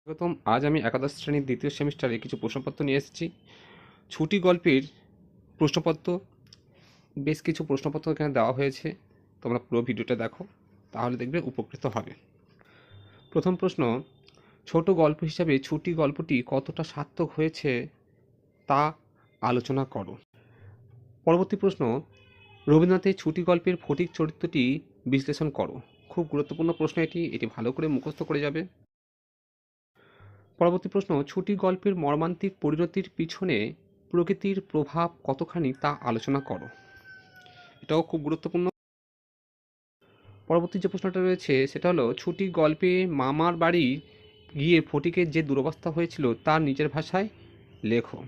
প্রথম আজ আমি একাদশ শ্রেণীর দ্বিতীয় সেমিস্টারে কিছু প্রশ্নপত্র নিয়ে এসেছি। ছুটি গল্পের প্রশ্নপত্র, বেশ কিছু প্রশ্নপত্র এখানে দেওয়া হয়েছে। তোমরা পুরো ভিডিওটা দেখো, তাহলে দেখবে উপকৃত হবে। প্রথম প্রশ্ন, ছোট গল্প হিসাবে ছুটি গল্পটি কতটা সার্থক হয়েছে তা আলোচনা করো। পরবর্তী প্রশ্ন, রবীন্দ্রনাথের ছুটি গল্পের ফটিক চরিত্রটি বিশ্লেষণ করো। খুব গুরুত্বপূর্ণ প্রশ্ন এটি ভালো করে মুখস্থ করে যাবে। পরবর্তী প্রশ্ন, ছুটি গল্পের মর্মান্তিক পরিণতির পিছনে প্রকৃতির প্রভাব কতখানি তা আলোচনা করো। এটাও খুব গুরুত্বপূর্ণ। পরবর্তী যে প্রশ্নটা রয়েছে সেটা হলো, ছুটি গল্পে মামার বাড়ি গিয়ে ফটিকের যে দুরবস্থা হয়েছিল তার নিজের ভাষায় লেখো।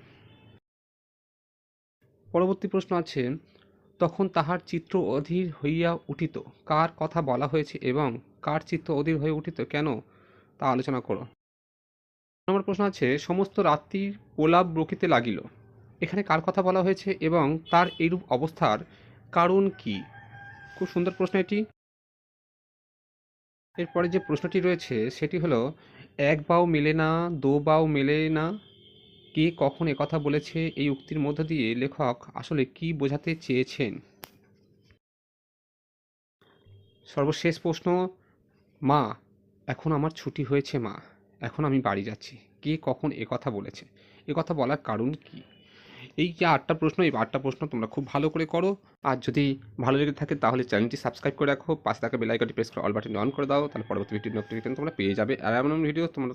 পরবর্তী প্রশ্ন আছে, তখন তাহার চিত্র অধীর হইয়া উঠিত, কার কথা বলা হয়েছে এবং কার চিত্ত অধীর হয়ে উঠিত কেন তা আলোচনা করো। নম্বর প্রশ্ন আছে, সমস্ত রাত্রির প্রলাপ বকিতে লাগিল, এখানে কার কথা বলা হয়েছে এবং তার এইরূপ অবস্থার কারণ কি। খুব সুন্দর প্রশ্ন এটি। এরপরে যে প্রশ্নটি রয়েছে সেটি হলো, এক বাও মেলে না, দো বাও মেলে না, কে কখন একথা বলেছে, এই উক্তির মধ্য দিয়ে লেখক আসলে কি বোঝাতে চেয়েছেন। সর্বশেষ প্রশ্ন, মা এখন আমার ছুটি হয়েছে, মা এখন আমি বাড়ি যাচ্ছি, কে কখন একথা বলেছে, একথা বলার কারণ কি। এই যে ৮টা প্রশ্ন, এই ৮টা প্রশ্ন তোমরা খুব ভালো করে করো। আর যদি ভালো লেগে থাকে তাহলে চ্যানেলটি সাবস্ক্রাইব করে রাখো, পাশে থাকা বেল আইকনটি প্রেস করে অল বাটনটি অন করে দাও, তাহলে পরবর্তী ভিডিও নোটিফিকেশন তোমরা পেয়ে যাবে। আর এমন ভিডিও তোমরা